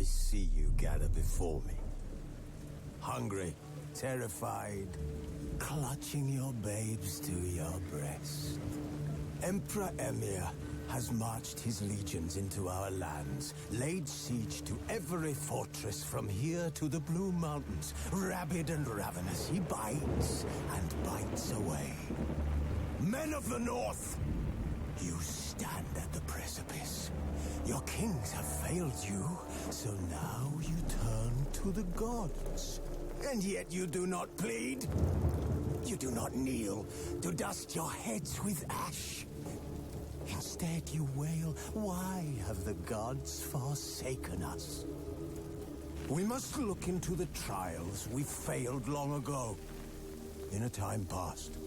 see you gather before me. Hungry, terrified, clutching your babes to your breast. Emperor Emir has marched his legions into our lands, laid siege to every fortress from here to the Blue Mountains. Rabid and ravenous, he bites and bites away. Men of the North, you stand at the precipice. Your kings have failed you, so now you turn to the gods. And yet you do not plead. You do not kneel to dust your heads with ash. Instead you wail, why have the gods forsaken us? We must look into the trials we failed long ago. In a time past,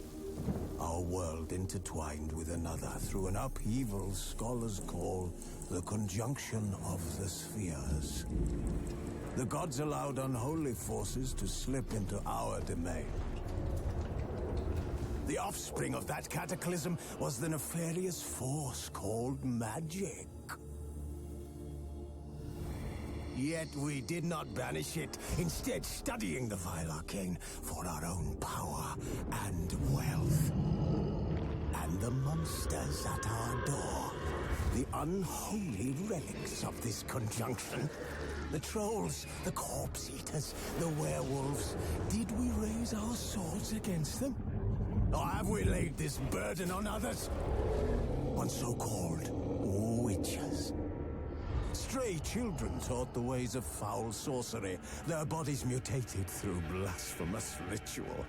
our world intertwined with another through an upheaval scholars call the conjunction of the spheres. The gods allowed unholy forces to slip into our domain. The offspring of that cataclysm was the nefarious force called magic. Yet we did not banish it, instead studying the vile arcane for our own power and wealth. And the monsters at our door, the unholy relics of this conjunction. The trolls, the corpse-eaters, the werewolves. Did we raise our swords against them? Or have we laid this burden on others? On so-called witches. Stray children taught the ways of foul sorcery, their bodies mutated through blasphemous ritual.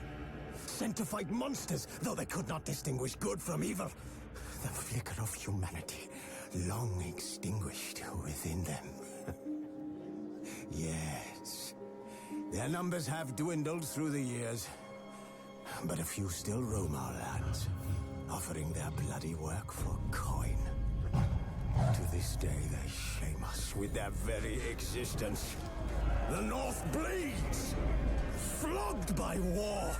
Sent to fight monsters, though they could not distinguish good from evil. The flicker of humanity, long extinguished within them. Yes, their numbers have dwindled through the years. But a few still roam our lands, offering their bloody work for coin. To this day, they shame us with their very existence. The North bleeds, flogged by war.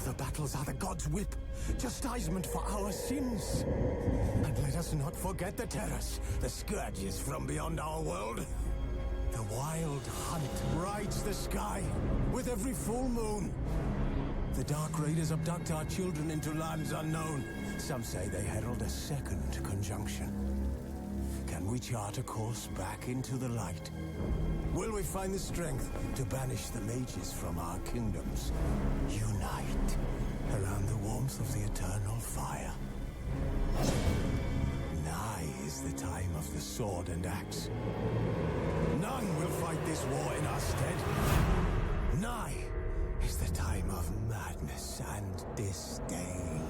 The battles are the gods' whip, chastisement for our sins. And let us not forget the terrors, the scourges from beyond our world. The wild hunt rides the sky with every full moon. The Dark Raiders abduct our children into lands unknown. Some say they herald a second conjunction. Can we chart a course back into the light? Will we find the strength to banish the mages from our kingdoms? Unite around the warmth of the eternal fire. Nigh is the time of the sword and axe. None will fight this war in our stead. Nigh is the time of madness and disdain.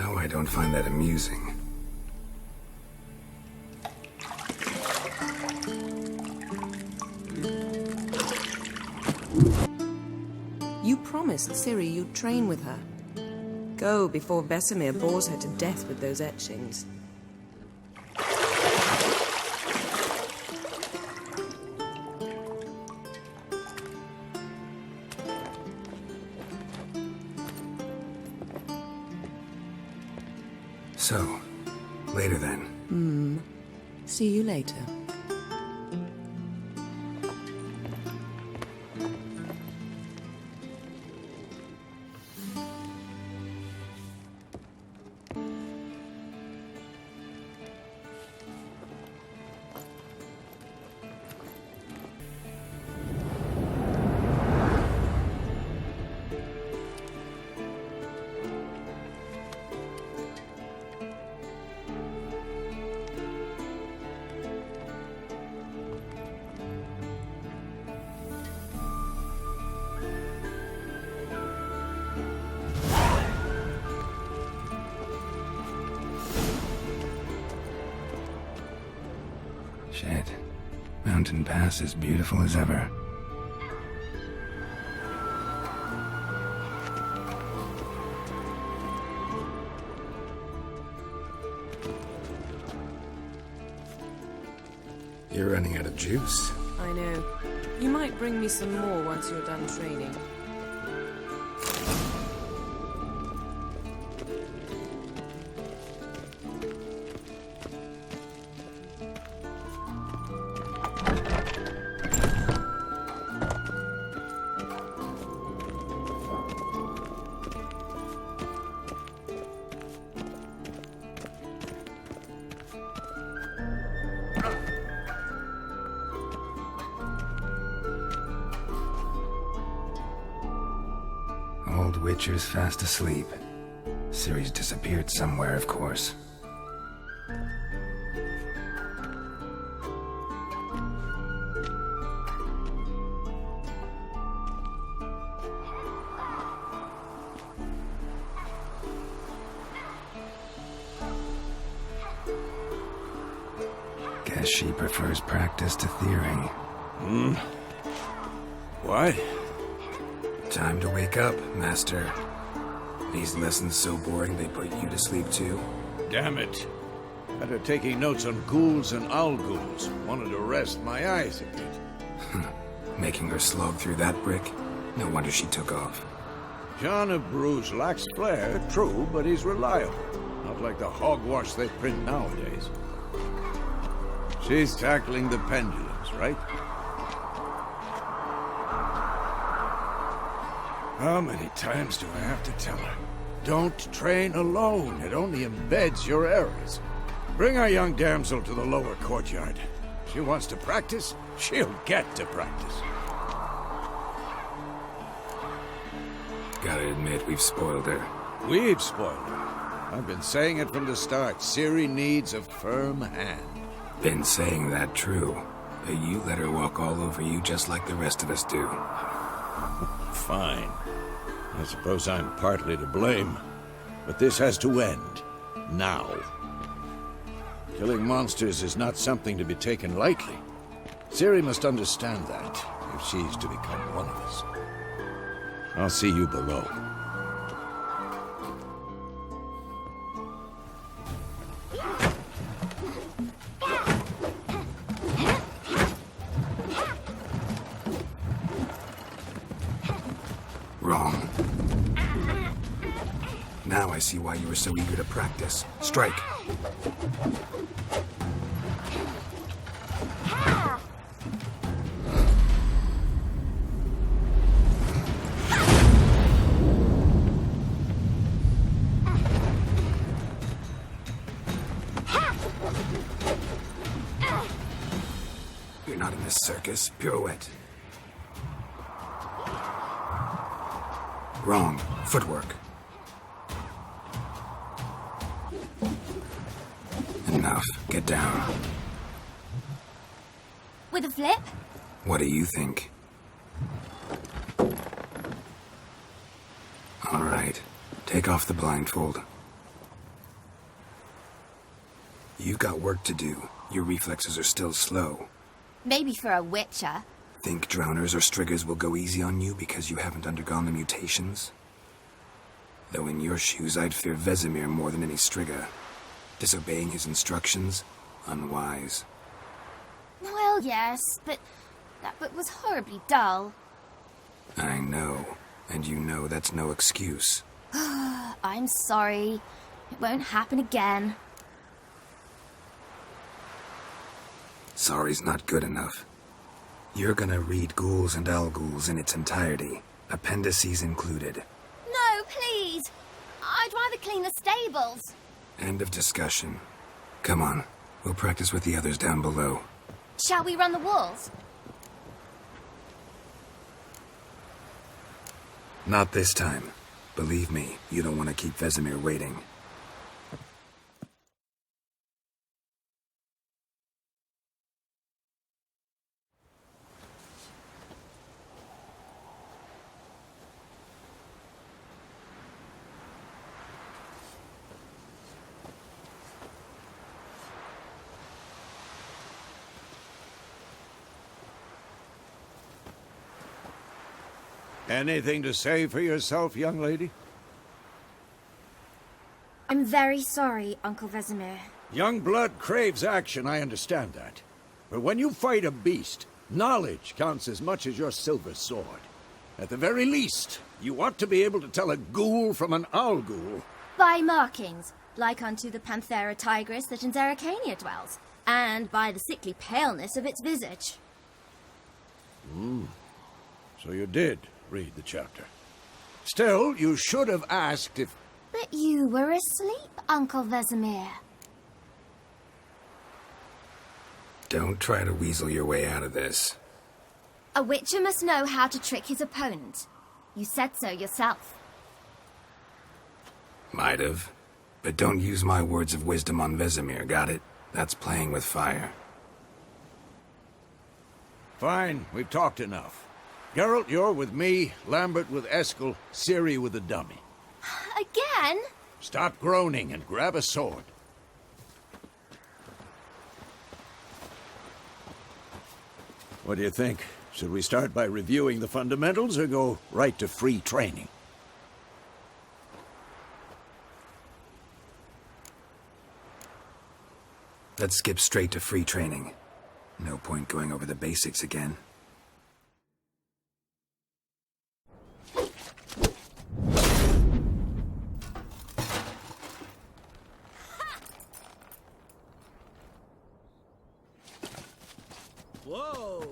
Now I don't find that amusing. You promised Ciri you'd train with her. Go before Vesemir bores her to death with those etchings. So, later then. See you later. Shit. Mountain Pass is beautiful as ever. You're running out of juice. I know. You might bring me some more once you're done training. Old Witcher's fast asleep. Ciri's disappeared somewhere, of course. Guess she prefers practice to theory. What? Time to wake up, Master. These lessons so boring they put you to sleep too. Damn it. After taking notes on ghouls and owl ghouls, wanted to rest my eyes a bit. Making her slog through that brick? No wonder she took off. John of Bruges lacks flair, true, but he's reliable. Not like the hogwash they print nowadays. She's tackling the pendulums, right? How many times do I have to tell her? Don't train alone. It only embeds your errors. Bring our young damsel to the lower courtyard. She wants to practice, she'll get to practice. Gotta admit, we've spoiled her. We've spoiled her. I've been saying it from the start. Ciri needs a firm hand. Been saying that true. But you let her walk all over you just like the rest of us do. Fine. I suppose I'm partly to blame. But this has to end. Now. Killing monsters is not something to be taken lightly. Ciri must understand that, if she's to become one of us. I'll see you below. Wrong. Now I see why you were so eager to practice. Strike. You're not in this circus. Pirouette. Wrong. Footwork. Enough. Get down. With a flip? What do you think? All right. Take off the blindfold. You've got work to do. Your reflexes are still slow. Maybe for a witcher. Think drowners or striggers will go easy on you because you haven't undergone the mutations? Though in your shoes, I'd fear Vesemir more than any strigger. Disobeying his instructions? Unwise. Well, yes, but that book was horribly dull. I know. And you know that's no excuse. I'm sorry. It won't happen again. Sorry's not good enough. You're gonna read Ghouls and Alghouls in its entirety, appendices included. No, please. I'd rather clean the stables. End of discussion. Come on, we'll practice with the others down below. Shall we run the walls? Not this time. Believe me, you don't want to keep Vesemir waiting. Anything to say for yourself, young lady? I'm very sorry, Uncle Vesemir. Young blood craves action, I understand that. But when you fight a beast, knowledge counts as much as your silver sword. At the very least, you ought to be able to tell a ghoul from an Alghoul. By markings, like unto the Panthera tigris that in Zerrikania dwells, and by the sickly paleness of its visage. So you did read the chapter. Still, you should have asked if... But you were asleep, Uncle Vesemir. Don't try to weasel your way out of this. A witcher must know how to trick his opponent. You said so yourself. Might have. But don't use my words of wisdom on Vesemir, got it? That's playing with fire. Fine, we've talked enough. Geralt, you're with me, Lambert with Eskel, Ciri with the dummy. Again? Stop groaning and grab a sword. What do you think? Should we start by reviewing the fundamentals or go right to free training? Let's skip straight to free training. No point going over the basics again. Whoa!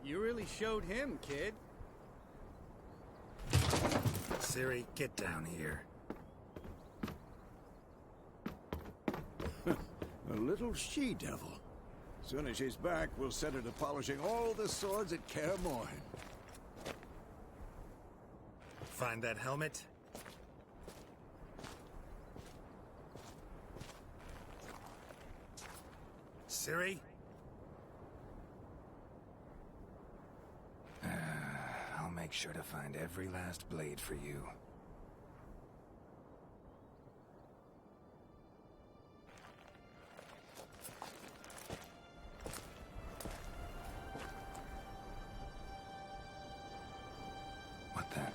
You really showed him, kid. Ciri, get down here. A little she-devil. Soon as she's back, we'll set her to polishing all the swords at Kaer Morhen. Find that helmet? Ciri? I'll make sure to find every last blade for you. What then?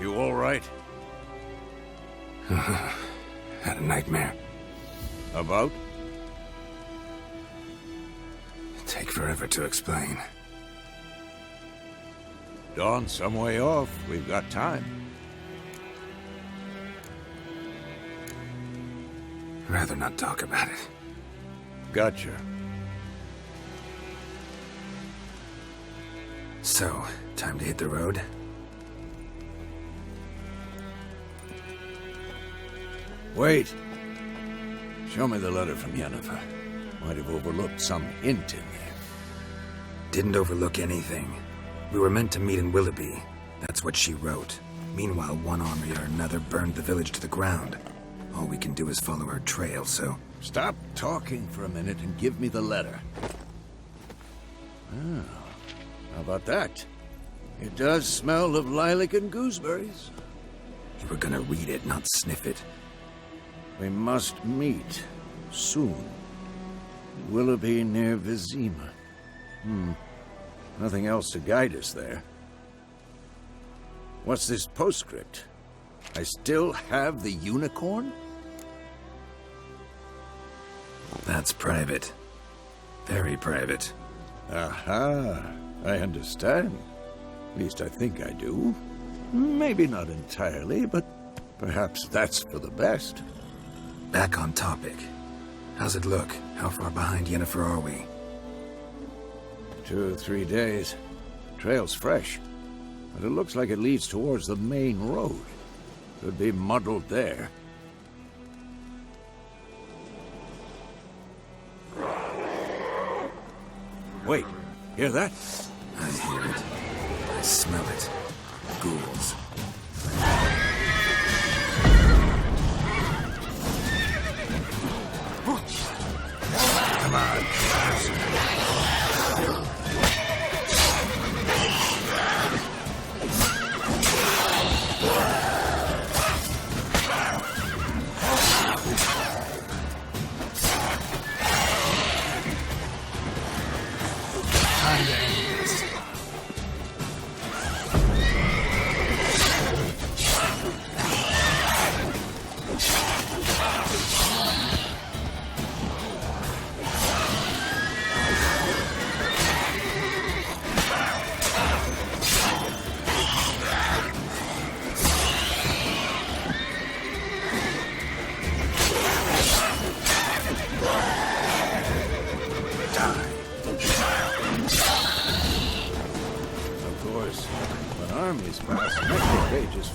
You all right? Had a nightmare. About? Take forever to explain. Dawn's some way off. We've got time. Rather not talk about it. Gotcha. So, time to hit the road? Wait. Show me the letter from Yennefer. Might have overlooked some hint in there. Didn't overlook anything. We were meant to meet in Willoughby. That's what she wrote. Meanwhile, one army or another burned the village to the ground. All we can do is follow her trail, so... Stop talking for a minute and give me the letter. Oh, how about that? It does smell of lilac and gooseberries. You were gonna read it, not sniff it. We must meet. Soon. Willoughby near Vizima. Nothing else to guide us there. What's this postscript? I still have the unicorn? That's private. Very private. Aha, I understand. At least I think I do. Maybe not entirely, but perhaps that's for the best. Back on topic. How's it look? How far behind Yennefer are we? 2 or 3 days. Trail's fresh, but it looks like it leads towards the main road. Could be muddled there. Wait, hear that? I hear it. I smell it. Ghouls. Come on.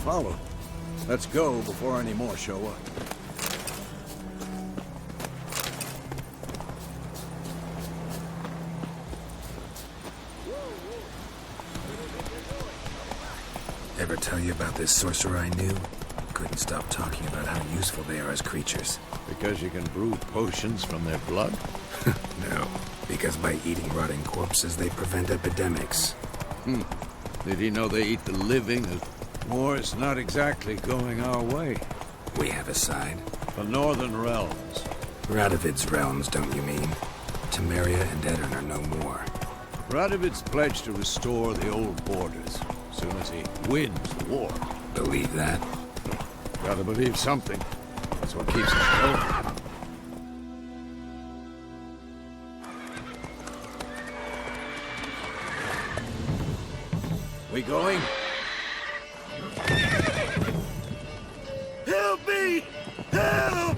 Follow. Let's go before any more show up. Ever tell you about this sorcerer I knew? Couldn't stop talking about how useful they are as creatures. Because you can brew potions from their blood? No, because by eating rotting corpses, they prevent epidemics. Did he know they eat the living? War's not exactly going our way. We have a side. The Northern Realms. Radovid's realms, don't you mean? Temeria and Edirn are no more. Radovid's pledged to restore the old borders, as soon as he wins the war. Believe that? Gotta believe something. That's what keeps us going. We going? Help me! Help!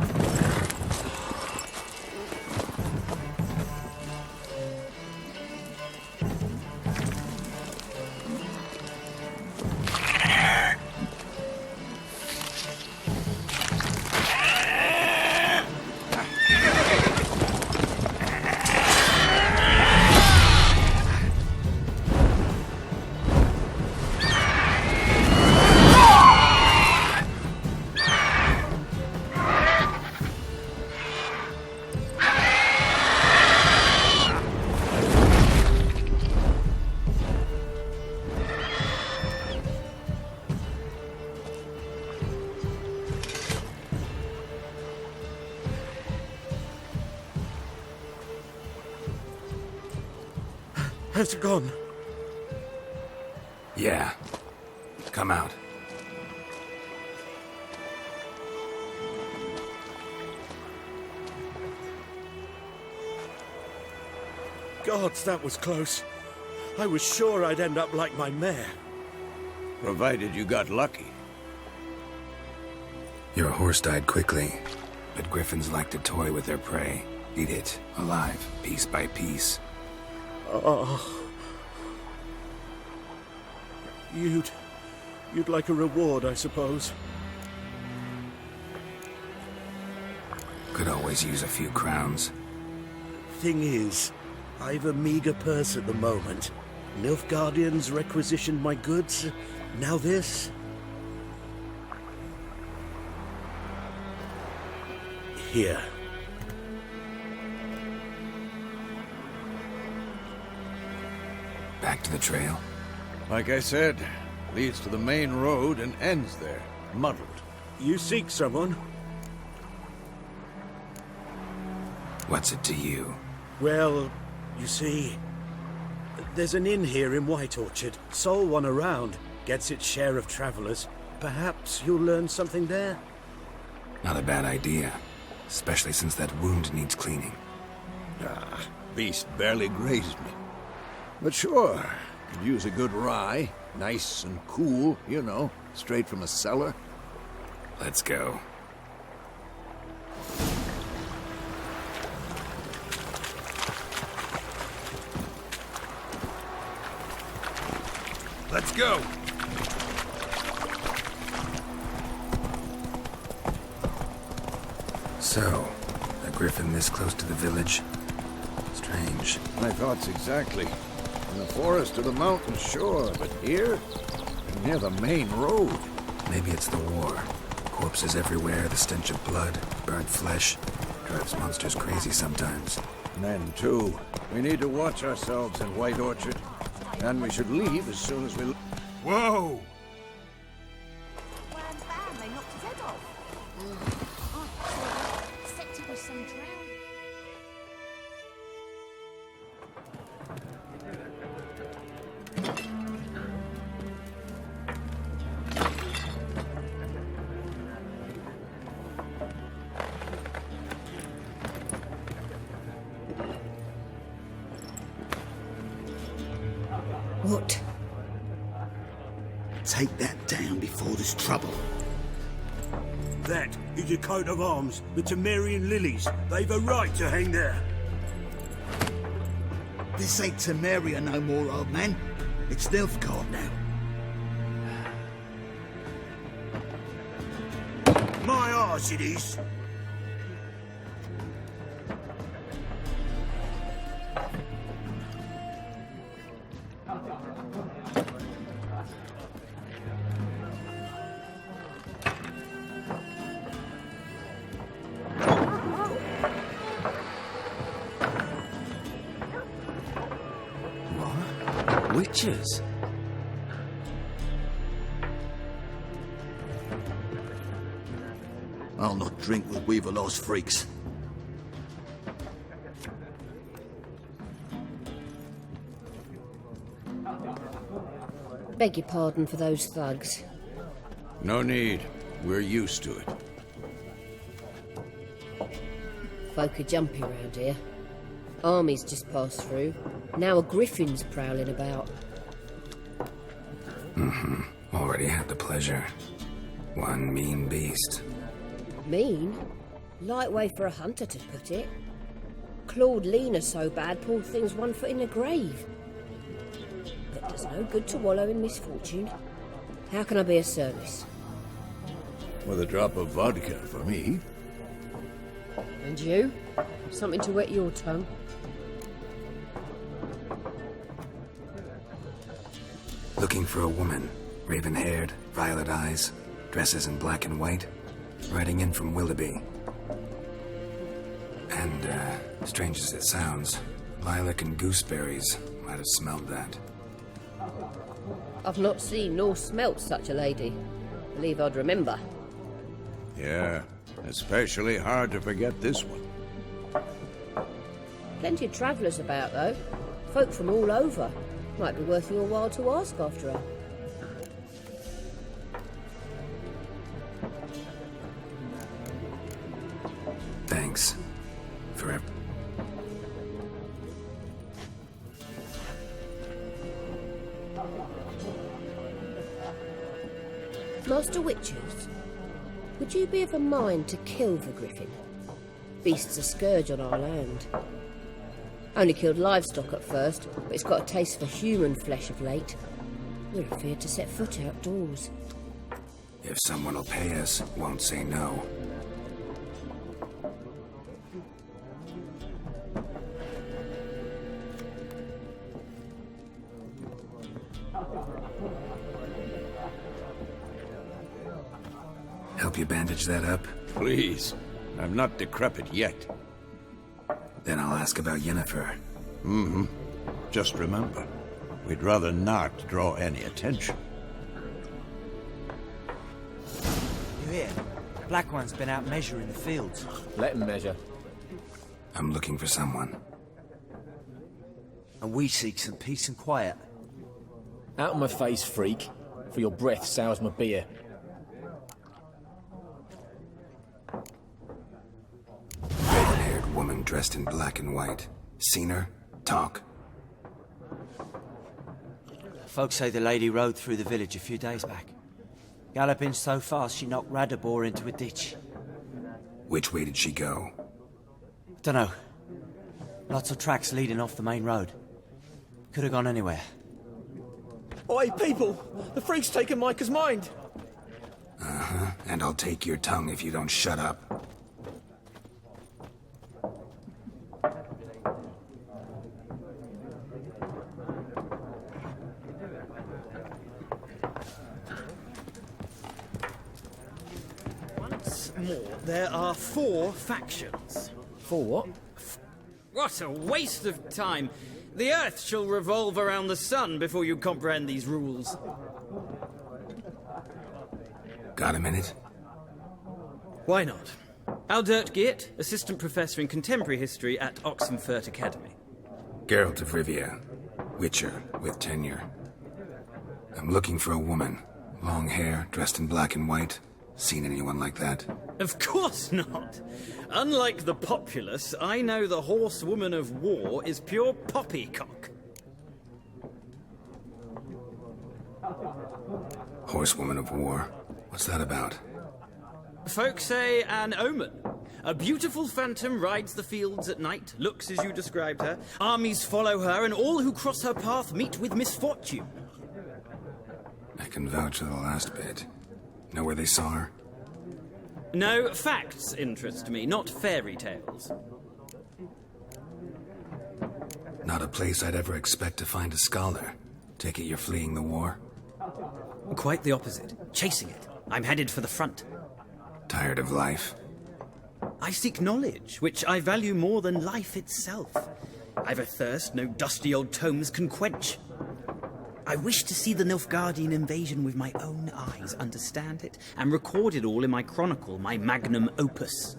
Has it gone? Yeah. Come out. Gods, that was close. I was sure I'd end up like my mare. Provided you got lucky. Your horse died quickly, but griffins like to toy with their prey. Eat it, alive, piece by piece. Oh. You'd like a reward, I suppose. Could always use a few crowns. Thing is, I've a meager purse at the moment. Nilfgaardians requisitioned my goods. Now this. Here. Back to the trail? Like I said, leads to the main road and ends there, muddled. You seek someone? What's it to you? Well, you see, there's an inn here in White Orchard. Sole one around. Gets its share of travelers. Perhaps you'll learn something there? Not a bad idea. Especially since that wound needs cleaning. Beast barely grazed me. But sure, could use a good rye. Nice and cool, you know, straight from a cellar. Let's go. Let's go! So, a griffin this close to the village? Strange. My thoughts exactly. In the forest or the mountains, sure, but here? Near the main road. Maybe it's the war. Corpses everywhere, the stench of blood, burnt flesh. Drives monsters crazy sometimes. Men, too. We need to watch ourselves in White Orchard. And we should leave as soon as we... Whoa! They knocked his head off. Except it was some drown. What? Take that down before there's trouble. That is a coat of arms, the Temerian lilies. They've a right to hang there. This ain't Temeria no more, old man. It's Nilfgaard now. My arse it is. Witches? I'll not drink with Weaverlaw's freaks. Beg your pardon for those thugs. No need. We're used to it. Folk are jumpy round here. Armies just passed through. Now a Griffin's prowling about. Already had the pleasure. One mean beast. Mean? Light way for a hunter to put it. Clawed Lena so bad, poor thing's 1 foot in the grave. But does no good to wallow in misfortune. How can I be of service? With a drop of vodka for me. And you? Something to wet your tongue? Looking for a woman. Raven-haired, violet eyes, dresses in black and white. Riding in from Willoughby. And, strange as it sounds, lilac and gooseberries might have smelled that. I've not seen nor smelt such a lady. Believe I'd remember. Yeah, especially hard to forget this one. Plenty of travellers about, though. Folk from all over. Might be worth your while to ask after her. Thanks. For Master Witchers, would you be of a mind to kill the Griffin? Beast's a scourge on our land. Only killed livestock at first, but it's got a taste for human flesh of late. We're afraid to set foot outdoors. If someone will pay us, won't say no. Help you bandage that up? Please. I'm not decrepit yet. Then I'll ask about Yennefer. Mm-hmm. Just remember, we'd rather not draw any attention. You hear? Black One's been out measuring the fields. Let him measure. I'm looking for someone. And we seek some peace and quiet. Out of my face, freak. For your breath sours my beer. Red-haired woman dressed in black and white. Seen her? Talk. Folks say the lady rode through the village a few days back. Galloping so fast she knocked Radabor into a ditch. Which way did she go? Dunno. Lots of tracks leading off the main road. Could have gone anywhere. Oi, people! The freak's taken Micah's mind! Uh-huh. And I'll take your tongue if you don't shut up. Once more, there are 4 factions. For what? What a waste of time! The Earth shall revolve around the sun before you comprehend these rules. Got a minute? Why not? Aldert Geert, Assistant Professor in Contemporary History at Oxenfurt Academy. Geralt of Rivia. Witcher, with tenure. I'm looking for a woman. Long hair, dressed in black and white. Seen anyone like that? Of course not! Unlike the populace, I know the horsewoman of war is pure poppycock. Horsewoman of war? What's that about? Folk say an omen. A beautiful phantom rides the fields at night, looks as you described her. Armies follow her, and all who cross her path meet with misfortune. I can vouch for the last bit. Know where they saw her? No, facts interest me, not fairy tales. Not a place I'd ever expect to find a scholar. Take it you're fleeing the war? Quite the opposite. Chasing it. I'm headed for the front. Tired of life? I seek knowledge, which I value more than life itself. I've a thirst no dusty old tomes can quench. I wish to see the Nilfgaardian invasion with my own eyes, understand it, and record it all in my chronicle, my magnum opus.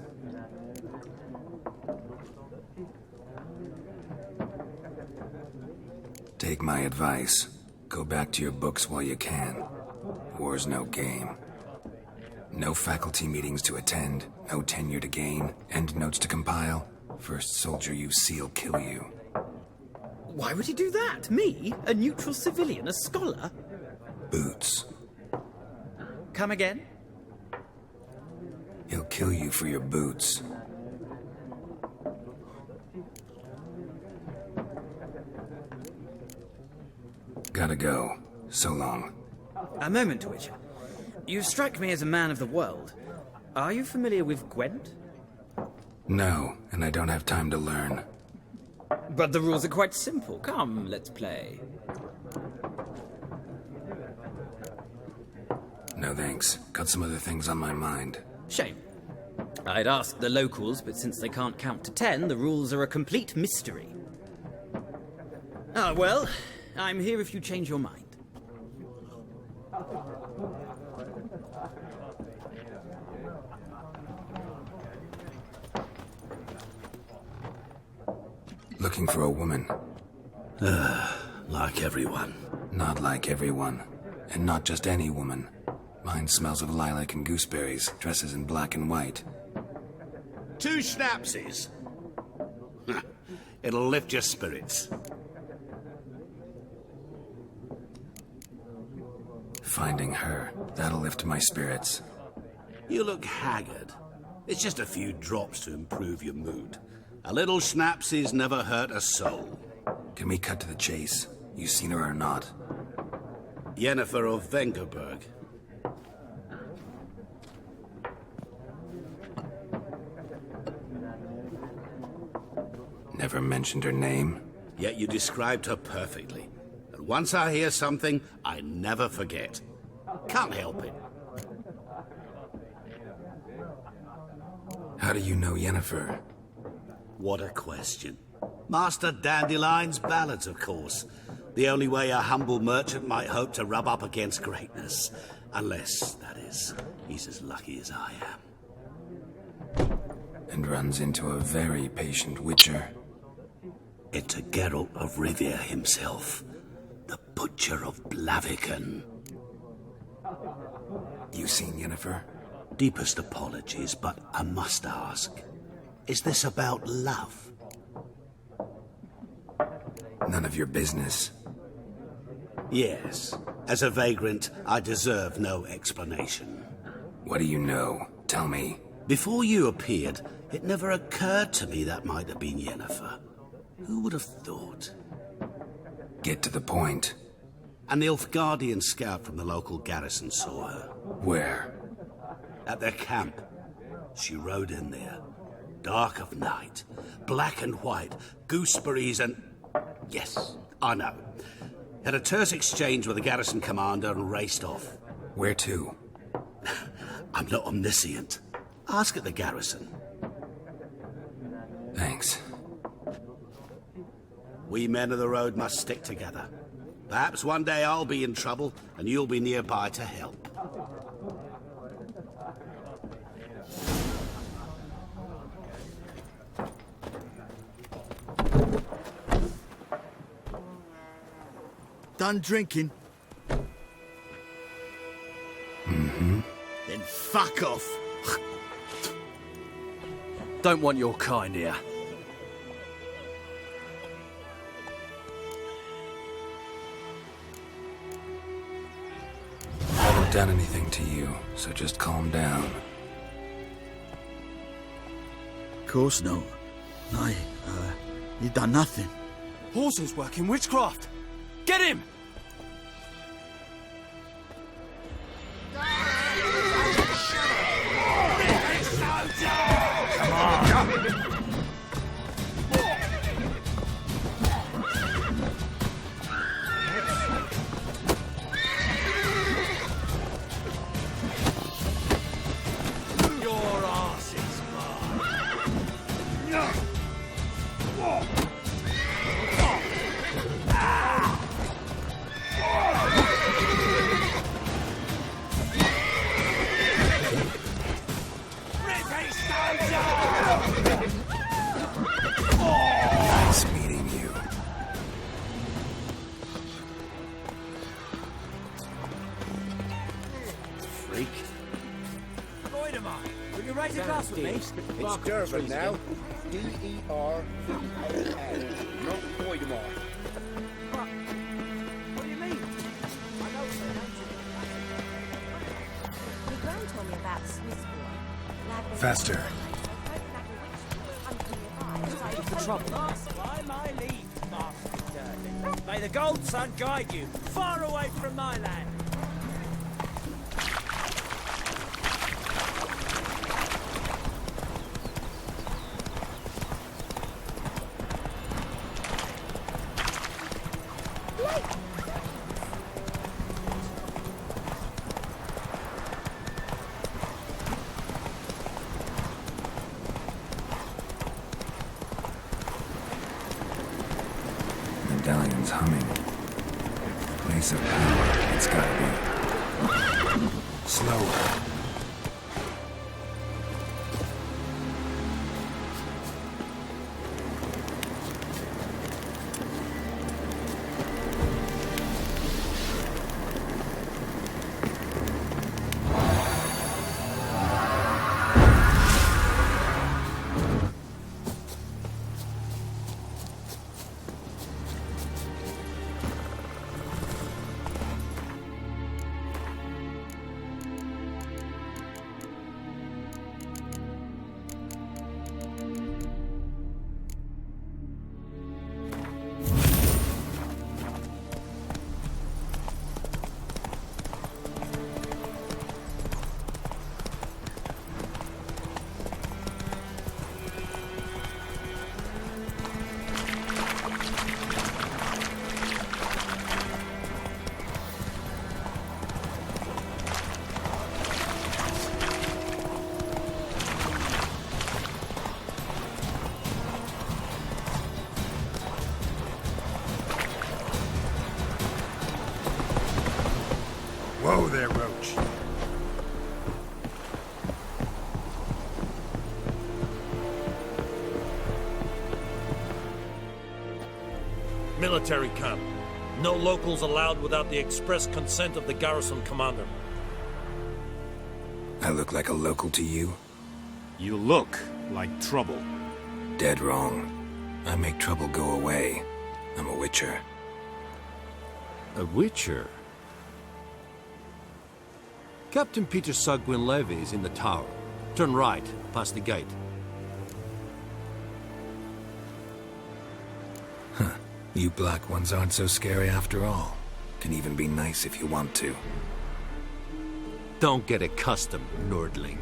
Take my advice. Go back to your books while you can. War's no game. No faculty meetings to attend, no tenure to gain, endnotes to compile. First soldier you see'll kill you. Why would he do that? Me? A neutral civilian? A scholar? Boots. Come again? He'll kill you for your boots. Gotta go. So long. A moment, Witcher. You strike me as a man of the world. Are you familiar with Gwent? No, and I don't have time to learn. But the rules are quite simple. Come, let's play. No thanks. Got some other things on my mind. Shame. I'd ask the locals, but since they can't count to 10, the rules are a complete mystery. Ah, well, I'm here if you change your mind. Looking for a woman. Like everyone. Not like everyone. And not just any woman. Mine smells of lilac and gooseberries, dresses in black and white. 2 schnapsies. It'll lift your spirits. Finding her, that'll lift my spirits. You look haggard. It's just a few drops to improve your mood. A little schnapsy's never hurt a soul. Can we cut to the chase? You seen her or not? Yennefer of Vengerberg. Never mentioned her name? Yet you described her perfectly. And once I hear something, I never forget. Can't help it. How do you know Yennefer? What a question. Master Dandelion's ballads, of course. The only way a humble merchant might hope to rub up against greatness. Unless, that is, he's as lucky as I am. And runs into a very patient witcher. Into Geralt of Rivia himself. The Butcher of Blaviken. You seen Yennefer? Deepest apologies, but I must ask. Is this about love? None of your business. Yes. As a vagrant, I deserve no explanation. What do you know? Tell me. Before you appeared, it never occurred to me that might have been Yennefer. Who would have thought? Get to the point. An Nilfgaardian scout from the local garrison saw her. Where? At their camp. She rode in there. Dark of night. Black and white. Gooseberries and... Yes, I know. Had a terse exchange with the garrison commander and raced off. Where to? I'm not omniscient. Ask at the garrison. Thanks. We men of the road must stick together. Perhaps one day I'll be in trouble and you'll be nearby to help. Done drinking? Mm-hmm. Then fuck off. Don't want your kind here. I haven't done anything to you, so just calm down. Of course not. You done nothing. Horses working witchcraft. Get him! Nice meeting you. Freak. Will you raise a glass with me? It's Dervin now. D-E-R-V-A-N. Not Voidemar. What do you mean? I know it's My gran told me about the Swiss boy. Faster. the trouble. By my leave, Master Dervin. May the gold sun guide you far away from my land. Medallion's humming. Place of power, it's gotta be. Slower. Whoa there, Roach. Military camp. No locals allowed without the express consent of the garrison commander. I look like a local to you? You look like trouble. Dead wrong. I make trouble go away. I'm a witcher. A witcher? Captain Peter Sugwin Levy is in the tower. Turn right, past the gate. Huh. You black ones aren't so scary after all. Can even be nice if you want to. Don't get accustomed, Nordling.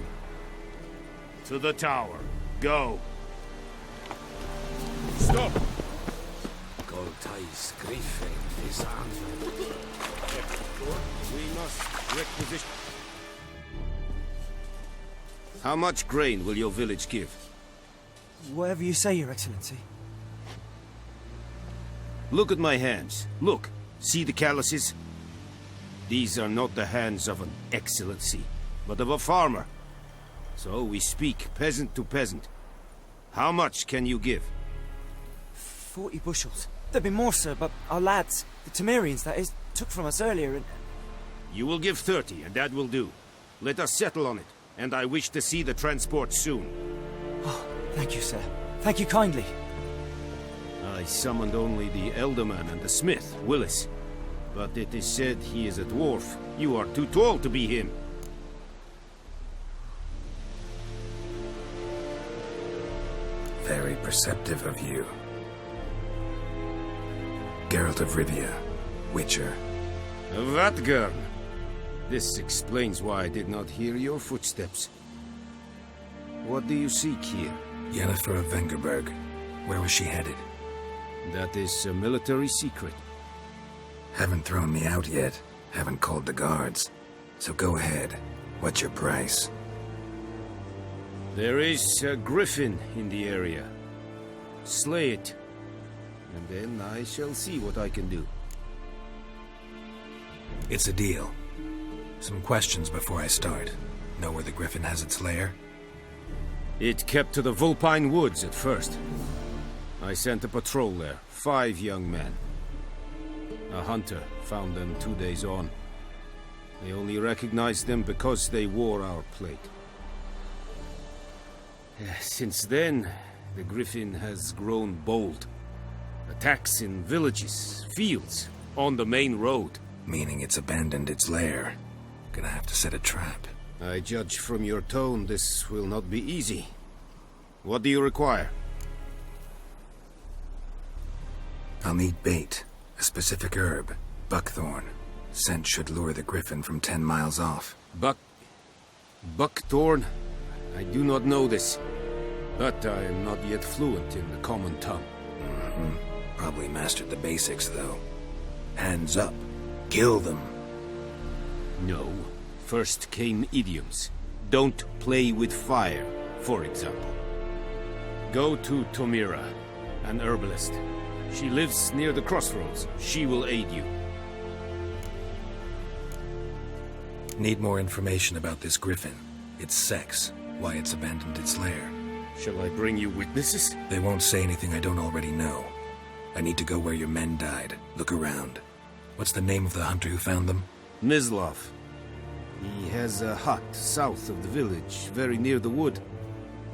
To the tower. Go. Stop! Goltais Griffin is on. We must requisition. How much grain will your village give? Whatever you say, Your Excellency. Look at my hands. Look. See the calluses? These are not the hands of an excellency, but of a farmer. So we speak peasant to peasant. How much can you give? 40 bushels. There'd be more, sir, but our lads, the Temerians, that is, took from us earlier and... You will give 30, and that will do. Let us settle on it, and I wish to see the transport soon. Oh, thank you, sir. Thank you kindly. I summoned only the Elderman and the smith, Willis. But it is said he is a dwarf. You are too tall to be him. Very perceptive of you. Geralt of Rivia, Witcher. Vatgern! This explains why I did not hear your footsteps. What do you seek here? Yennefer of Vengerberg. Where was she headed? That is a military secret. Haven't thrown me out yet. Haven't called the guards. So go ahead. What's your price? There is a Griffin in the area. Slay it. And then I shall see what I can do. It's a deal. Some questions before I start. Know where the Griffin has its lair? It kept to the Vulpine Woods at first. I sent a patrol there. 5 young men. A hunter found them 2 days on. They only recognized them because they wore our plate. Since then, the Griffin has grown bold. Attacks in villages, fields, on the main road. Meaning it's abandoned its lair. Gonna have to set a trap. I judge from your tone this will not be easy. What do you require? I'll need bait. A specific herb. Buckthorn. Scent should lure the Griffin from 10 miles off. Buckthorn? I do not know this. But I am not yet fluent in the common tongue. Probably mastered the basics, though. Hands up. Kill them. No. First came idioms. Don't play with fire, for example. Go to Tomira, an herbalist. She lives near the crossroads. She will aid you. Need more information about this Griffin. Its sex. Why it's abandoned its lair. Shall I bring you witnesses? They won't say anything I don't already know. I need to go where your men died. Look around. What's the name of the hunter who found them? Mislav. He has a hut south of the village, very near the wood.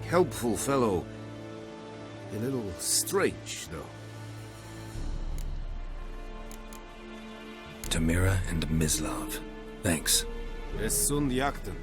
Helpful fellow. A little strange, though. Tomira and Mislav. Thanks. Es sunt jakten.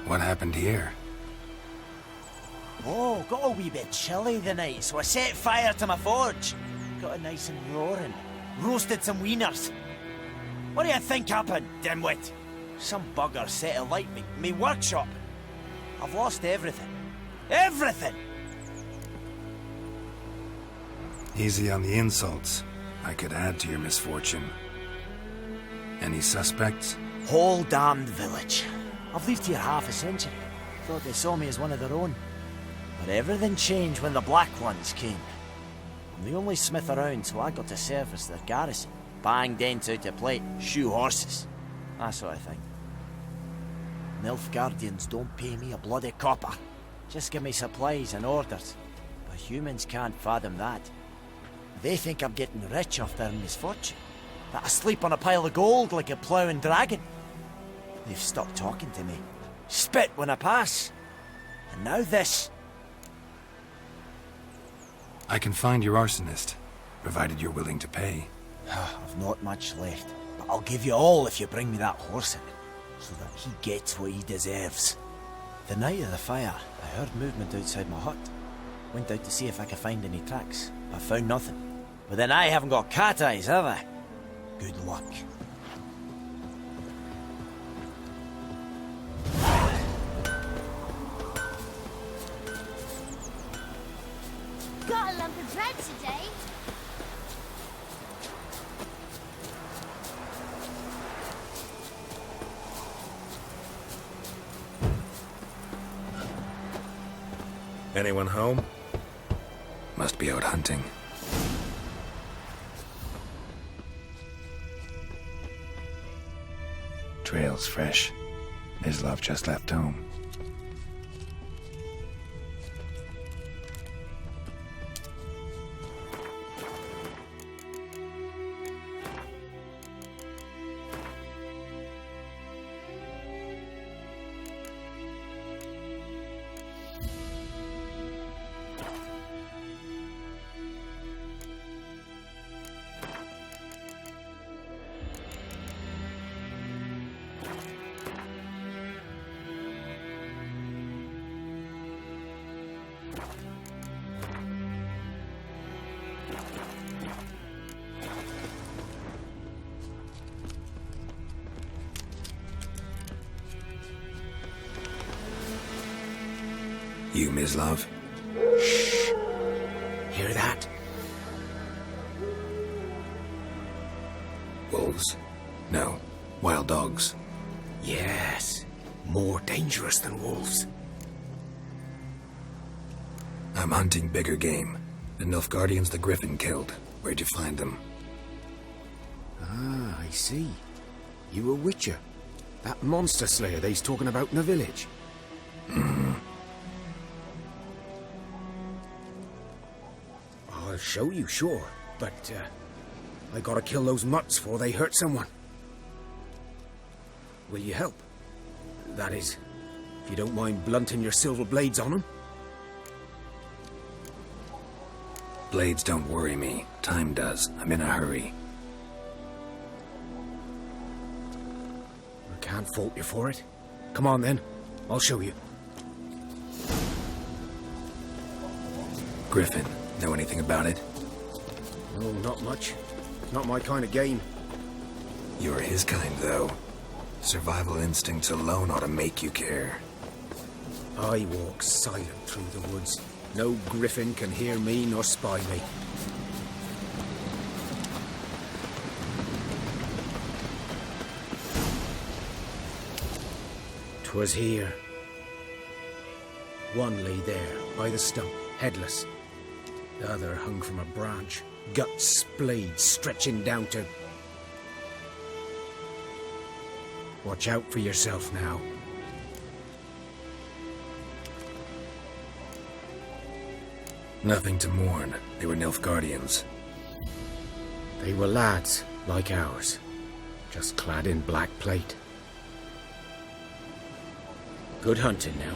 What happened here? Oh, got a wee bit chilly the night, so I set fire to my forge. Got it nice and roaring. Roasted some wieners. What do you think happened, dimwit? Some bugger set alight me workshop. I've lost everything. Everything! Easy on the insults. I could add to your misfortune. Any suspects? Whole damned village. I've lived here half a century. Thought they saw me as one of their own. But everything changed when the Black Ones came. I'm the only smith around, so I got to service their garrison. Bang dents out of plate, shoe horses. That sort of thing. Nilfgaardians don't pay me a bloody copper. Just give me supplies and orders. But humans can't fathom that. They think I'm getting rich off their misfortune. That I sleep on a pile of gold like a ploughing dragon. They've stopped talking to me. Spit when I pass. And now this. I can find your arsonist, provided you're willing to pay. I've not much left, but I'll give you all if you bring me that horse in, so that he gets what he deserves. The night of the fire, I heard movement outside my hut. Went out to see if I could find any tracks, but found nothing. But then I haven't got cat eyes, have I? Good luck. Got a lump of bread today. Anyone home? Must be out hunting. Trail's fresh. Mislav just left home. You, Mislav? Shh. Hear that? Wolves? No. Wild dogs. Yes. More dangerous than wolves. I'm hunting bigger game. The Nilfgaardians the Griffin killed. Where'd you find them? Ah, I see. You a witcher. That monster slayer they's talking about in the village. I'll show you, sure. But, I gotta kill those mutts before they hurt someone. Will you help? That is, if you don't mind blunting your silver blades on them. Blades don't worry me. Time does. I'm in a hurry. I can't fault you for it. Come on then. I'll show you. Griffin, know anything about it? No, not much. Not my kind of game. You're his kind, though. Survival instincts alone ought to make you care. I walk silent through the woods. No Griffin can hear me nor spy me. 'Twas here. One lay there, by the stump, headless. The other hung from a branch, guts splayed, stretching down to... Watch out for yourself now. Nothing to mourn. They were Nilfgaardians. They were lads, like ours, just clad in black plate. Good hunting now.